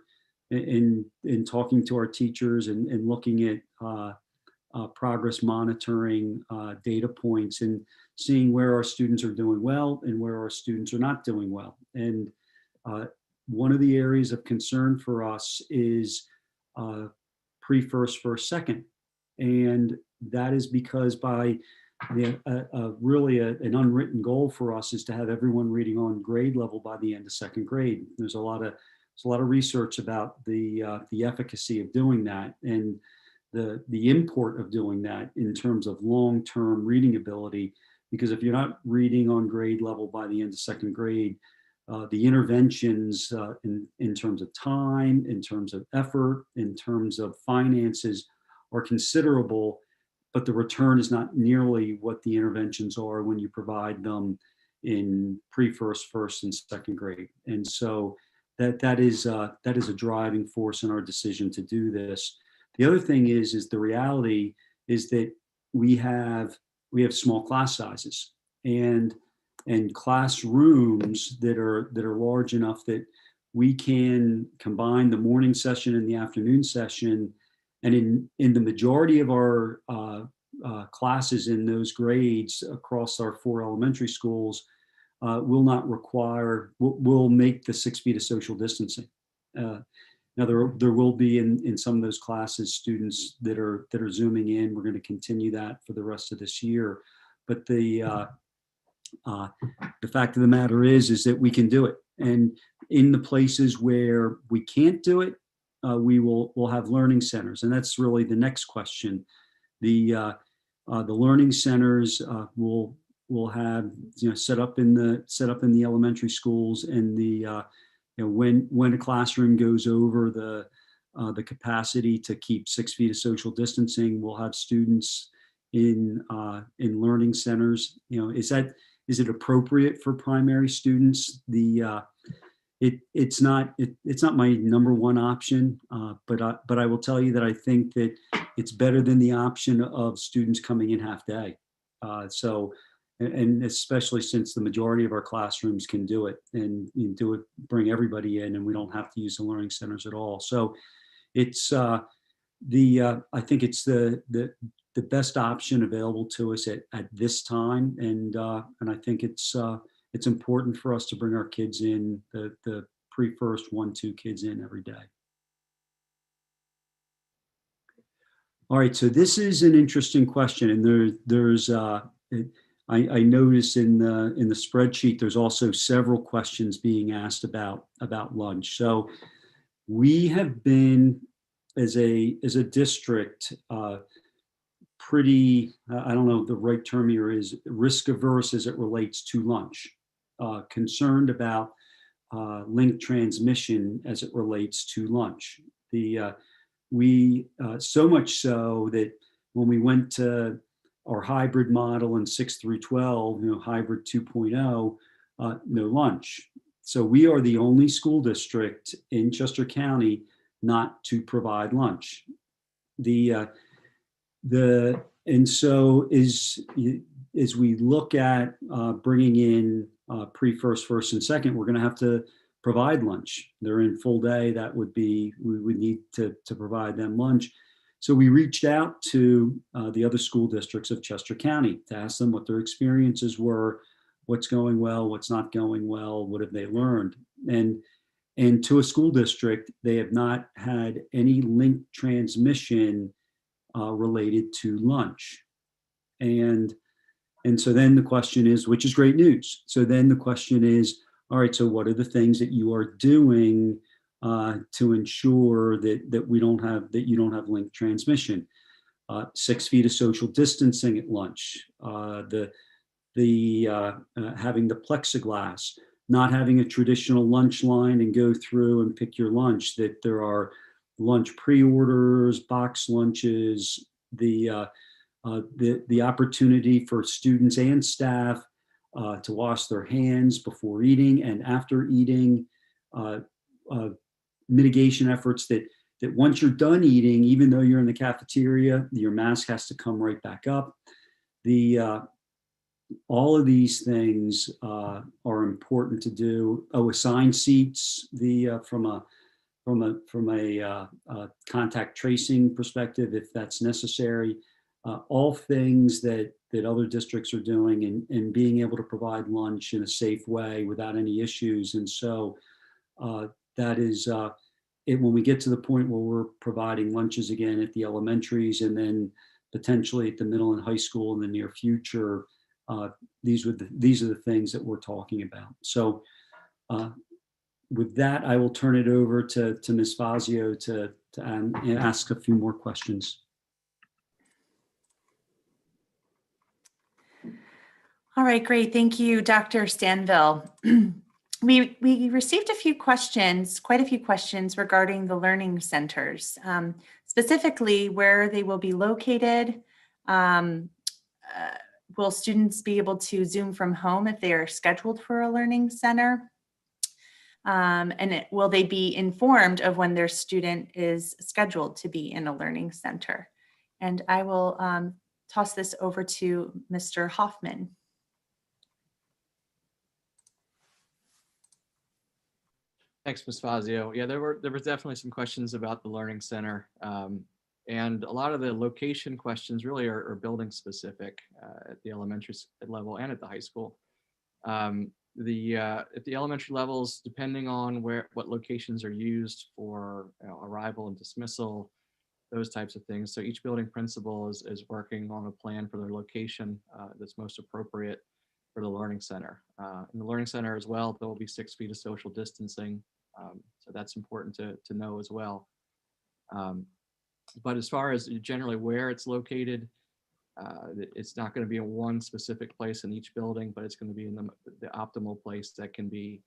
in talking to our teachers and looking at progress monitoring data points and seeing where our students are doing well and where our students are not doing well. And one of the areas of concern for us is pre-first, first, second. And that is because by really an unwritten goal for us is to have everyone reading on grade level by the end of second grade. There's a lot of research about the efficacy of doing that and the import of doing that in terms of long-term reading ability. Because if you're not reading on grade level by the end of second grade, the interventions in terms of time, in terms of effort, in terms of finances are considerable, but the return is not nearly what the interventions are when you provide them in pre-first, first, and second grade. And so that is a driving force in our decision to do this. The other thing is the reality is that we have small class sizes and classrooms that are large enough that we can combine the morning session and the afternoon session. And in the majority of our classes in those grades across our 4 elementary schools, will make the 6 feet of social distancing. Now there will be in some of those classes students that are Zooming in. We're going to continue that for the rest of this year. But the fact of the matter is that we can do it. And in the places where we can't do it, we'll have learning centers. And that's really the next question. The learning centers will have set up in the elementary schools, and when a classroom goes over the capacity to keep 6 feet of social distancing, we'll have students in learning centers. Is it appropriate for primary students? It's not my number one option, but I will tell you that I think that it's better than the option of students coming in half day. And especially since the majority of our classrooms can do it and bring everybody in, and we don't have to use the learning centers at all. So it's I think it's the best option available to us at this time, and I think it's important for us to bring our kids in, the pre-first 1-2 kids in every day. All right, so this is an interesting question, and there's I noticed in the spreadsheet there's also several questions being asked about lunch. So we have been as a district pretty, I don't know if the right term here is risk averse as it relates to lunch, concerned about link transmission as it relates to lunch. We so much so that when we went to our hybrid model in 6 through 12, hybrid 2.0, no lunch. So we are the only school district in Chester County not to provide lunch. And so as we look at bringing in pre-first, first, and second, we're going to have to provide lunch. They're in full day. We would need to provide them lunch. So we reached out to the other school districts of Chester County to ask them what their experiences were, what's going well, what's not going well, what have they learned. And to a school district, they have not had any link transmission related to lunch. And so then the question is, which is great news. So then the question is, all right, so what are the things that you are doing to ensure that you don't have link transmission? 6 feet of social distancing at lunch, having the plexiglass, not having a traditional lunch line and go through and pick your lunch, that there are lunch pre-orders, box lunches, the opportunity for students and staff to wash their hands before eating and after eating, mitigation efforts that once you're done eating, even though you're in the cafeteria, your mask has to come right back up. All of these things are important to do. Assign seats from a contact tracing perspective, if that's necessary. All things that other districts are doing, and being able to provide lunch in a safe way without any issues. And so that is it. When we get to the point where we're providing lunches again at the elementaries and then potentially at the middle and high school in the near future, these are the things that we're talking about. So with that, I will turn it over to Ms. Fazio to ask a few more questions. All right, great. Thank you, Dr. Stanville. We received quite a few questions regarding the learning centers, specifically where they will be located. Will students be able to Zoom from home if they are scheduled for a learning center? Will they be informed of when their student is scheduled to be in a learning center? And I will toss this over to Mr. Hoffman. Thanks, Ms. Fazio. Yeah, there were definitely some questions about the Learning Center. And a lot of the location questions really are building specific at the elementary level and at the high school. At the elementary levels, depending on what locations are used for arrival and dismissal, those types of things. So each building principal is working on a plan for their location that's most appropriate for the Learning Center. In the Learning Center as well, there will be 6 feet of social distancing. So that's important to know as well. But as far as generally where it's located, it's not going to be in one specific place in each building, but it's going to be in the optimal place that can be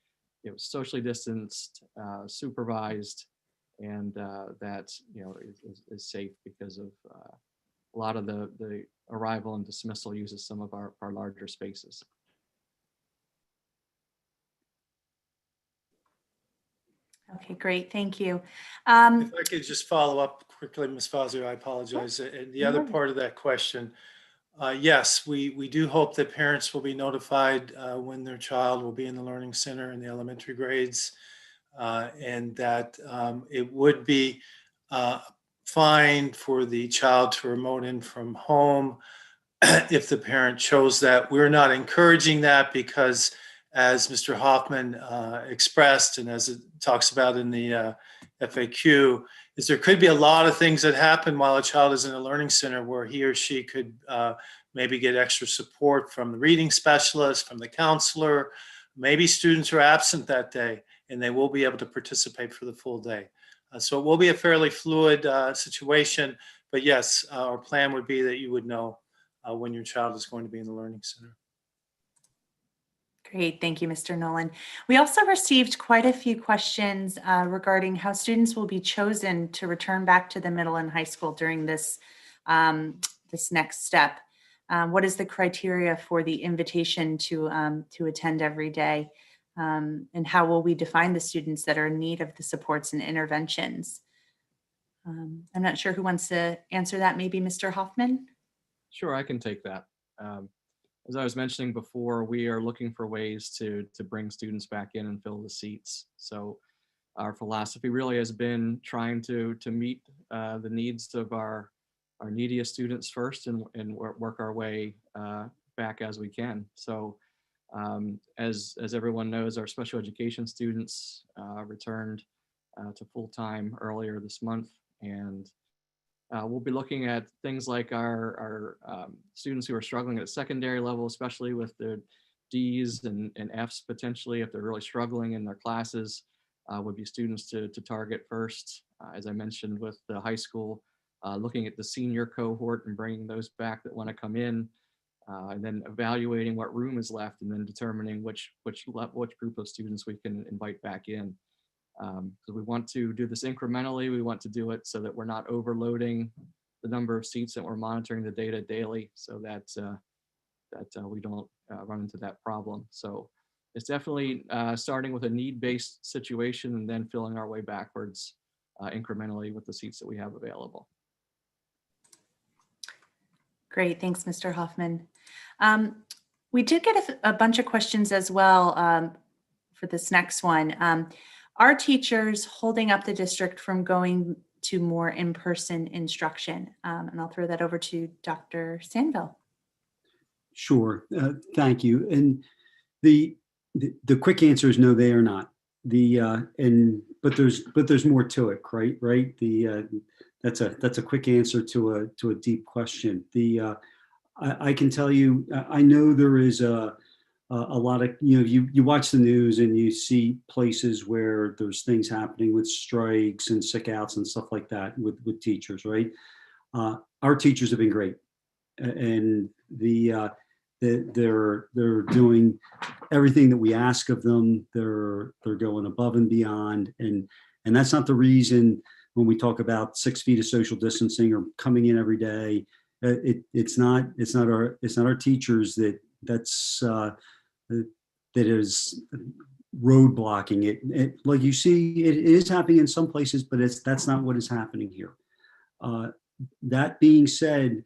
socially distanced, supervised, and that is safe, because of a lot of the arrival and dismissal uses some of our larger spaces. Okay, great. Thank you. If I could just follow up quickly, Ms. Fazio, I apologize. And the other part of that question, yes, we do hope that parents will be notified when their child will be in the Learning Center in the elementary grades, and that it would be fine for the child to remote in from home if the parent chose that. We're not encouraging that because, as Mr. Hoffman expressed, and as it talks about in the FAQ, is there could be a lot of things that happen while a child is in a learning center where he or she could maybe get extra support from the reading specialist, from the counselor. Maybe students are absent that day and they will be able to participate for the full day. So it will be a fairly fluid situation, but yes, our plan would be that you would know when your child is going to be in the learning center. Great. Thank you, Mr. Nolan. We also received quite a few questions regarding how students will be chosen to return back to the middle and high school during this next step. What is the criteria for the invitation to attend every day? And how will we define the students that are in need of the supports and interventions? I'm not sure who wants to answer that. Maybe Mr. Hoffman? Sure, I can take that. As I was mentioning before, we are looking for ways to bring students back in and fill the seats. So our philosophy really has been trying to meet the needs of our neediest students first, and work our way back as we can. So as everyone knows, our special education students returned to full-time earlier this month, and we'll be looking at things like our students who are struggling at secondary level, especially with their D's and F's potentially, if they're really struggling in their classes, would be students to target first. As I mentioned with the high school, looking at the senior cohort and bringing those back that want to come in, and then evaluating what room is left, and then determining which group of students we can invite back in. Because we want to do this incrementally. We want to do it so that we're not overloading the number of seats, that we're monitoring the data daily, so that we don't run into that problem. So it's definitely starting with a need-based situation and then filling our way backwards incrementally with the seats that we have available. Great, thanks, Mr. Hoffman. We did get a bunch of questions as well for this next one. Are teachers holding up the district from going to more in-person instruction? And I'll throw that over to Dr. Sandville. Sure, thank you. And the quick answer is no, they are not. But there's more to it, right? That's a quick answer to a deep question. I can tell you, I know there is a lot of, you watch the news and you see places where there's things happening with strikes and sick outs and stuff like that with teachers, right? Our teachers have been great, and they're doing everything that we ask of them. They're going above and beyond, and that's not the reason when we talk about 6 feet of social distancing or coming in every day. It's not our teachers that is roadblocking it. Like you see, it is happening in some places, but that's not what is happening here. That being said,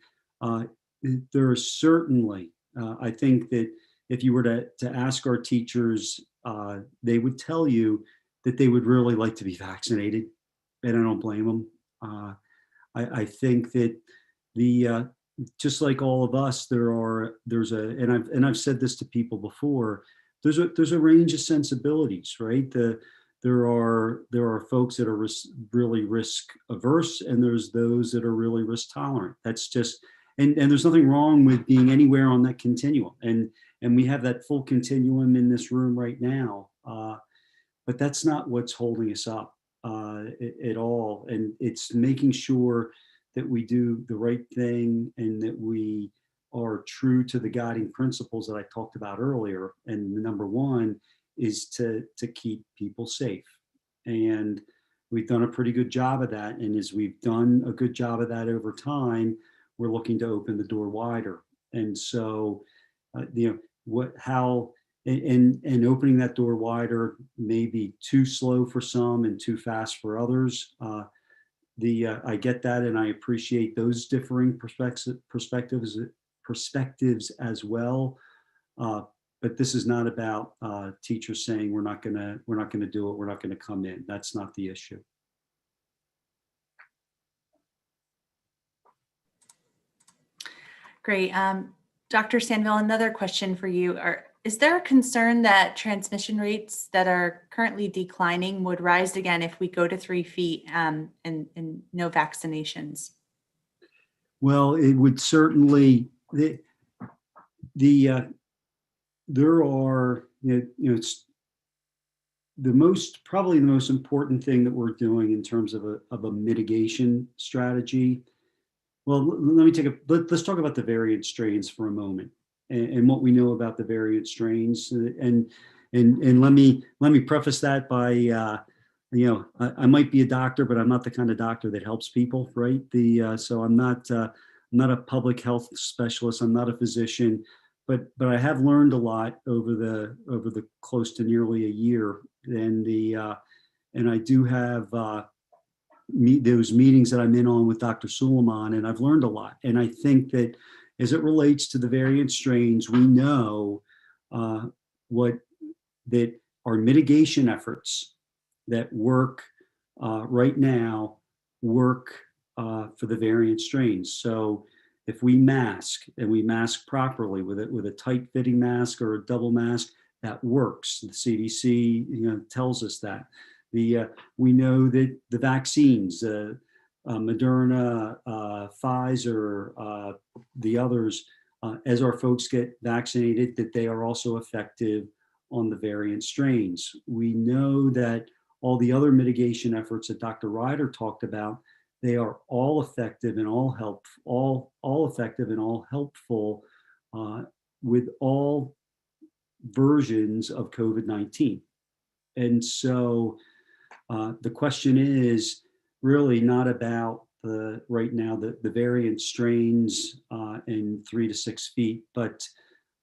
there are certainly, I think that if you were to ask our teachers, they would tell you that they would really like to be vaccinated, and I don't blame them. I think that just like all of us, and I've said this to people before, there's a range of sensibilities, right? There are folks that are really risk averse, and there's those that are really risk tolerant. That's just, and there's nothing wrong with being anywhere on that continuum. And we have that full continuum in this room right now. But that's not what's holding us up at all. And it's making sure that we do the right thing and that we are true to the guiding principles that I talked about earlier. And the number one is to keep people safe. And we've done a pretty good job of that. And as we've done a good job of that over time, we're looking to open the door wider. And so, and opening that door wider may be too slow for some and too fast for others. I get that, and I appreciate those differing perspectives as well. But this is not about teachers saying we're not gonna do it, we're not gonna come in. That's not the issue. Great. Dr. Sandville, another question for you. Is there a concern that transmission rates that are currently declining would rise again if we go to 3 feet and no vaccinations? Well, it would certainly, there are, it's probably the most important thing that we're doing in terms of a mitigation strategy. Well, let's talk about the variant strains for a moment and what we know about the variant strains. And let me preface that by, I might be a doctor, but I'm not the kind of doctor that helps people, right? So I'm not a public health specialist. I'm not a physician, but I have learned a lot over the close to nearly a year. And I do have those meetings that I'm in on with Dr. Suleiman, and I've learned a lot. And I think that as it relates to the variant strains, we know that our mitigation efforts that work right now work for the variant strains. So if we mask and we mask properly with a tight fitting mask or a double mask, that works. The CDC, tells us that. We know that the vaccines, Moderna, Pfizer, the others, as our folks get vaccinated, that they are also effective on the variant strains. We know that all the other mitigation efforts that Dr. Ryder talked about, they are all effective and all effective and all helpful with all versions of COVID-19. And so the question is really not about right now the variant strains in 3 to 6 feet, but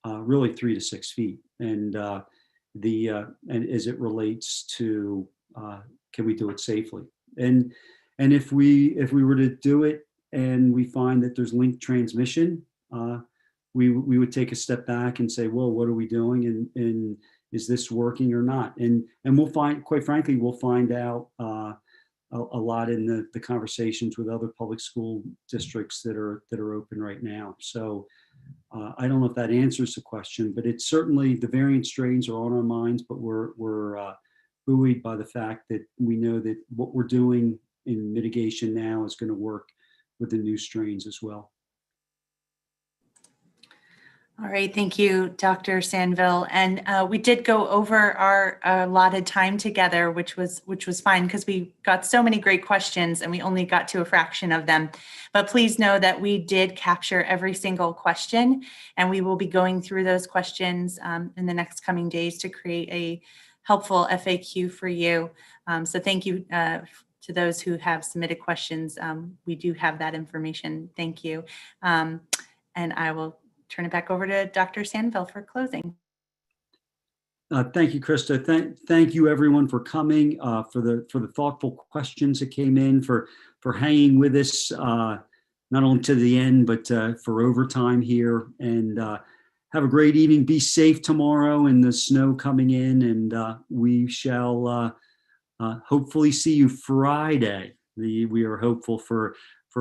really 3 to 6 feet. And and as it relates to can we do it safely? And if we were to do it and we find that there's linked transmission, we would take a step back and say, well, what are we doing? And is this working or not? And we'll find, quite frankly, we'll find out a lot in the conversations with other public school districts that are open right now. So I don't know if that answers the question, but it's certainly the variant strains are on our minds, but we're buoyed by the fact that we know that what we're doing in mitigation now is going to work with the new strains as well. All right, thank you, Dr. Sandville. And we did go over our allotted time together, which was fine because we got so many great questions and we only got to a fraction of them. But please know that we did capture every single question, and we will be going through those questions in the next coming days to create a helpful FAQ for you. So thank you to those who have submitted questions. We do have that information. Thank you. And I will turn it back over to Dr. Sandville for closing. Thank you, Krista. Thank you, everyone, for coming, for the thoughtful questions that came in, for hanging with us, not only to the end, but for overtime here. And have a great evening. Be safe tomorrow and the snow coming in. And we shall hopefully see you Friday. We are hopeful for